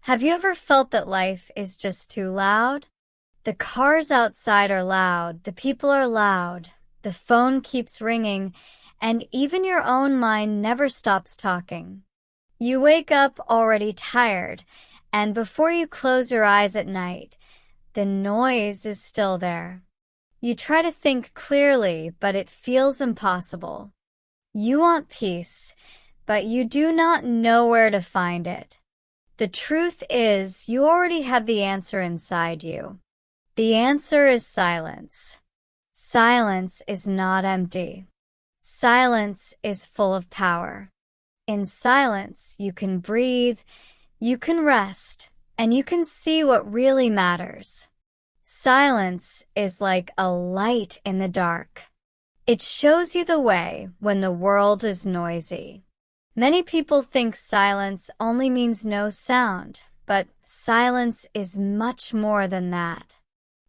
Have you ever felt that life is just too loud? The cars outside are loud, the people are loud, the phone keeps ringing, and even your own mind never stops talking. You wake up already tired, and before you close your eyes at night, the noise is still there. You try to think clearly, but it feels impossible. You want peace, but you do not know where to find it. The truth is, you already have the answer inside you. The answer is silence. Silence is not empty. Silence is full of power. In silence, you can breathe, you can rest, and you can see what really matters. Silence is like a light in the dark. It shows you the way when the world is noisy. Many people think silence only means no sound, but silence is much more than that.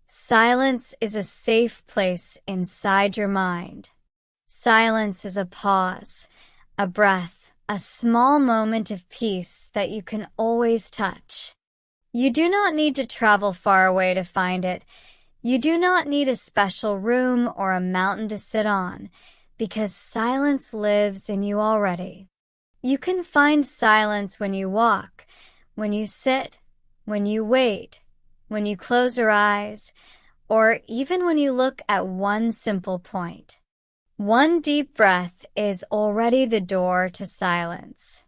Silence is a safe place inside your mind. Silence is a pause, a breath, a small moment of peace that you can always touch. You do not need to travel far away to find it. You do not need a special room or a mountain to sit on, because silence lives in you already. You can find silence when you walk, when you sit, when you wait, when you close your eyes, or even when you look at one simple point. One deep breath is already the door to silence.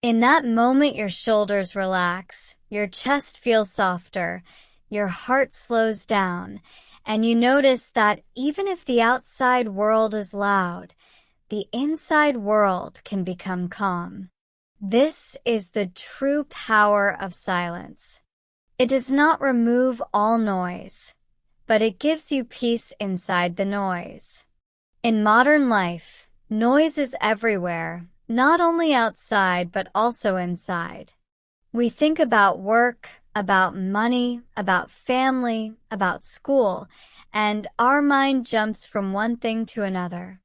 In that moment, your shoulders relax, your chest feels softer, your heart slows down, and you notice that even if the outside world is loud, the inside world can become calm. This is the true power of silence. It does not remove all noise, but it gives you peace inside the noise. In modern life, noise is everywhere, not only outside but also inside. We think about work, about money, about family, about school, and our mind jumps from one thing to another.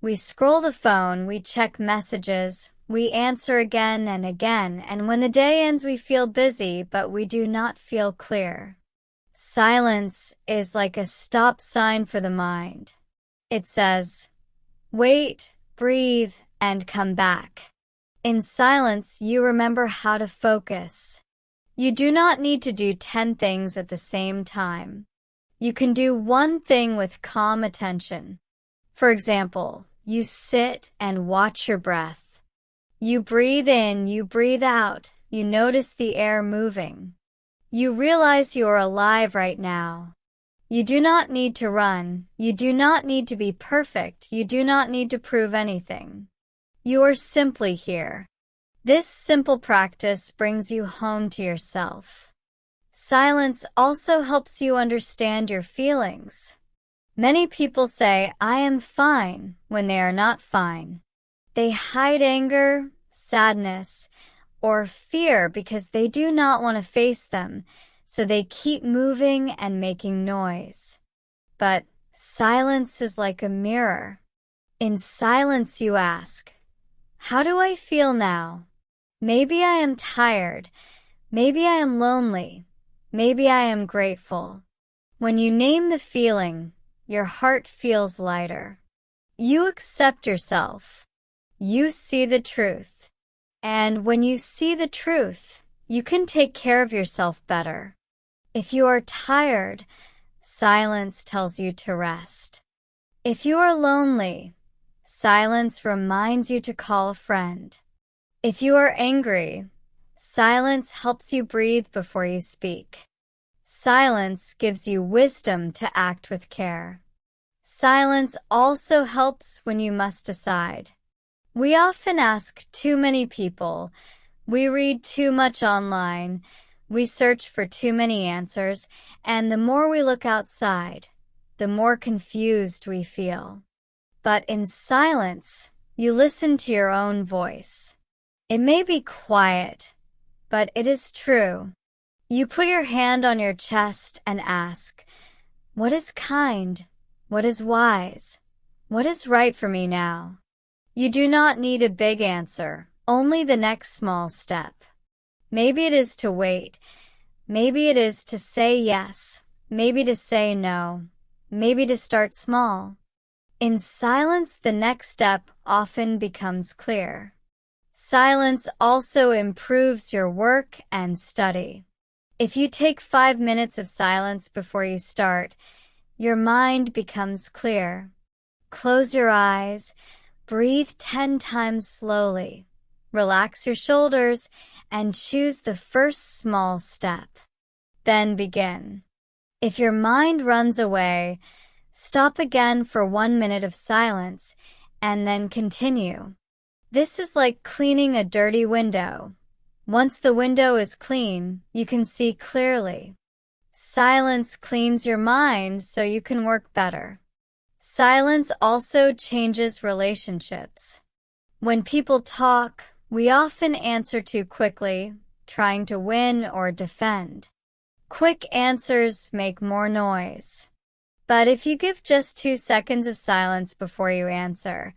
We scroll the phone, we check messages, we answer again and again, and when the day ends we feel busy, but we do not feel clear. Silence is like a stop sign for the mind. It says, wait, breathe, and come back. In silence, you remember how to focus. You do not need to do 10 things at the same time. You can do one thing with calm attention. For example, you sit and watch your breath. You breathe in, you breathe out, you notice the air moving. You realize you are alive right now. You do not need to run. You do not need to be perfect. You do not need to prove anything. You are simply here. This simple practice brings you home to yourself. Silence also helps you understand your feelings. Many people say, I am fine, when they are not fine. They hide anger, sadness, or fear because they do not want to face them, so they keep moving and making noise. But silence is like a mirror. In silence you ask, how do I feel now? Maybe I am tired. Maybe I am lonely. Maybe I am grateful. When you name the feeling, your heart feels lighter. You accept yourself. You see the truth. And when you see the truth, you can take care of yourself better. If you are tired, silence tells you to rest. If you are lonely, silence reminds you to call a friend. If you are angry, silence helps you breathe before you speak. Silence gives you wisdom to act with care. Silence also helps when you must decide. We often ask too many people. We read too much online. We search for too many answers, and the more we look outside, the more confused we feel. But in silence, you listen to your own voice. It may be quiet, but it is true. You put your hand on your chest and ask, what is kind? What is wise? What is right for me now? You do not need a big answer, only the next small step. Maybe it is to wait. Maybe it is to say yes. Maybe to say no. Maybe to start small. In silence, the next step often becomes clear. Silence also improves your work and study. If you take 5 minutes of silence before you start, your mind becomes clear. Close your eyes, breathe 10 times slowly, relax your shoulders, and choose the first small step. Then begin. If your mind runs away, stop again for 1 minute of silence, and then continue. This is like cleaning a dirty window. Once the window is clean, you can see clearly. Silence cleans your mind so you can work better. Silence also changes relationships. When people talk, we often answer too quickly, trying to win or defend. Quick answers make more noise. But if you give just 2 seconds of silence before you answer,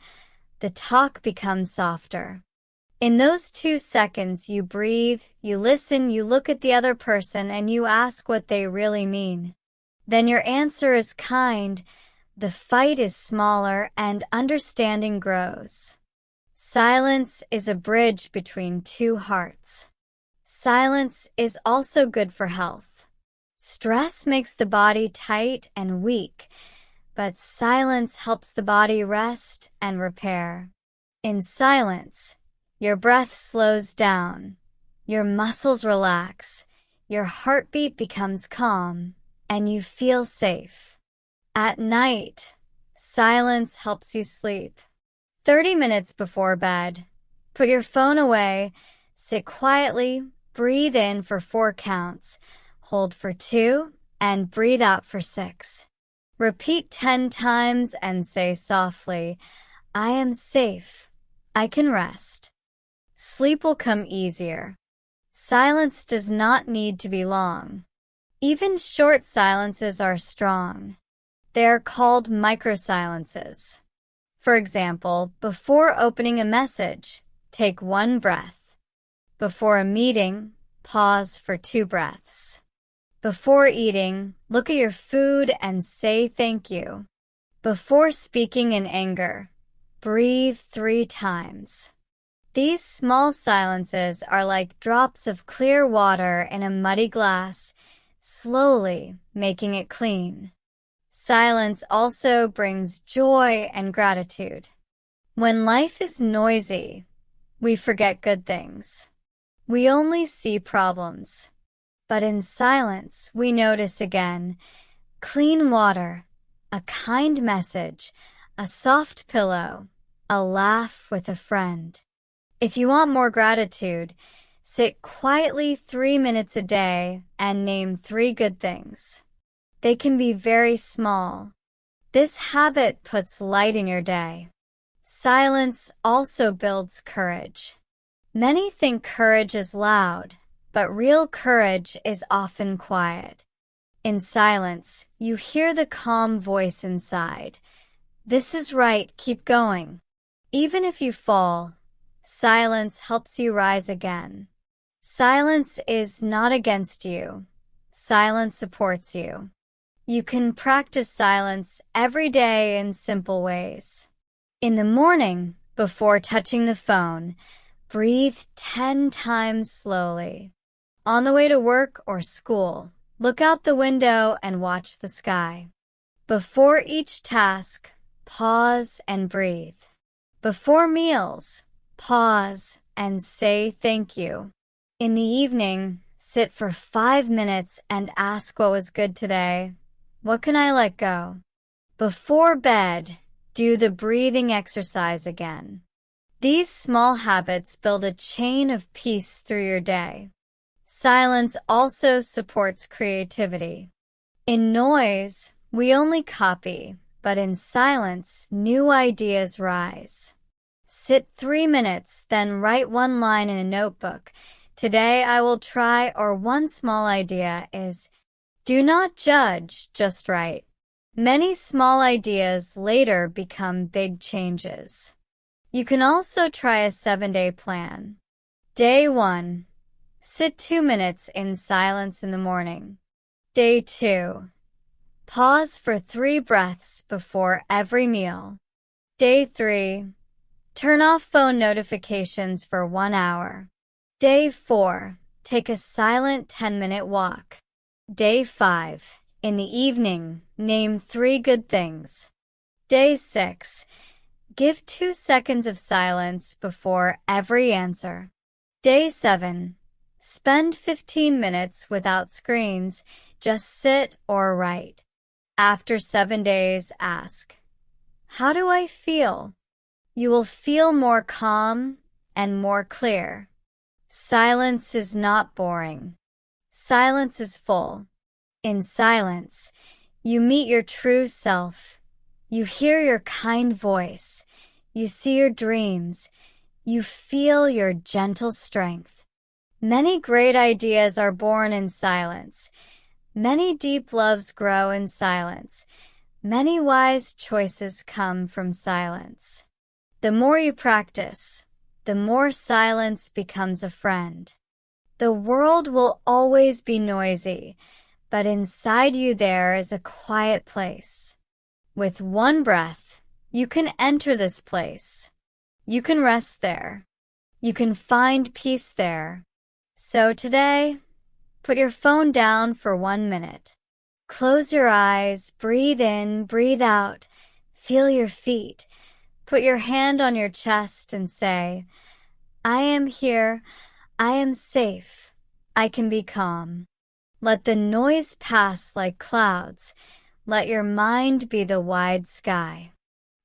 the talk becomes softer. In those 2 seconds, you breathe, you listen, you look at the other person, and you ask what they really mean. Then your answer is kind, the fight is smaller, and understanding grows. Silence is a bridge between 2 hearts. Silence is also good for health. Stress makes the body tight and weak, but silence helps the body rest and repair. In silence, your breath slows down, your muscles relax, your heartbeat becomes calm, and you feel safe. At night, silence helps you sleep. 30 minutes before bed, put your phone away, sit quietly, breathe in for 4 counts, hold for 2, and breathe out for 6. Repeat 10 times and say softly, "I am safe. I can rest." Sleep will come easier. Silence does not need to be long. Even short silences are strong. They are called microsilences. For example, before opening a message, take 1 breath. Before a meeting, pause for 2 breaths. Before eating, look at your food and say thank you. Before speaking in anger, breathe 3 times. These small silences are like drops of clear water in a muddy glass, slowly making it clean. Silence also brings joy and gratitude. When life is noisy, we forget good things. We only see problems. But in silence, we notice again clean water, a kind message, a soft pillow, a laugh with a friend. If you want more gratitude, sit quietly 3 minutes a day and name 3 good things. They can be very small. This habit puts light in your day. Silence also builds courage. Many think courage is loud, but real courage is often quiet. In silence, you hear the calm voice inside. This is right, keep going. Even if you fall, silence helps you rise again. Silence is not against you. Silence supports you. You can practice silence every day in simple ways. In the morning, before touching the phone, breathe 10 times slowly. On the way to work or school, look out the window and watch the sky. Before each task, pause and breathe. Before meals, pause and say thank you. In the evening, sit for 5 minutes and ask what was good today. What can I let go? Before bed, do the breathing exercise again. These small habits build a chain of peace through your day. Silence also supports creativity. In noise, we only copy, but in silence, new ideas rise. Sit 3 minutes, then write 1 line in a notebook. Today I will try, or one small idea is, do not judge, just write. Many small ideas later become big changes. You can also try a 7-day plan. Day 1. Sit 2 minutes in silence in the morning. Day 2. Pause for 3 breaths before every meal. Day 3. Turn off phone notifications for 1 hour. Day 4. Take a silent 10-minute walk. Day 5. In the evening, name 3 good things. Day 6. Give 2 seconds of silence before every answer. Day 7. Spend 15 minutes without screens, just sit or write. After 7 days, ask, how do I feel? You will feel more calm and more clear. Silence is not boring. Silence is full. In silence, you meet your true self. You hear your kind voice. You see your dreams. You feel your gentle strength. Many great ideas are born in silence. Many deep loves grow in silence. Many wise choices come from silence. The more you practice, the more silence becomes a friend. The world will always be noisy, but inside you there is a quiet place. With 1 breath, you can enter this place. You can rest there. You can find peace there. So today, put your phone down for 1 minute. Close your eyes, breathe in, breathe out, feel your feet. Put your hand on your chest and say, I am here, I am safe, I can be calm. Let the noise pass like clouds. Let your mind be the wide sky.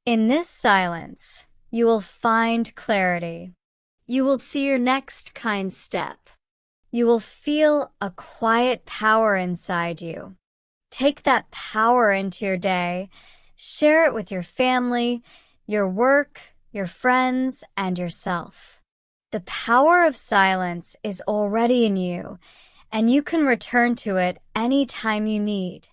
In this silence, you will find clarity. You will see your next kind step. You will feel a quiet power inside you. Take that power into your day. Share it with your family, your work, your friends, and yourself. The power of silence is already in you, and you can return to it anytime you need.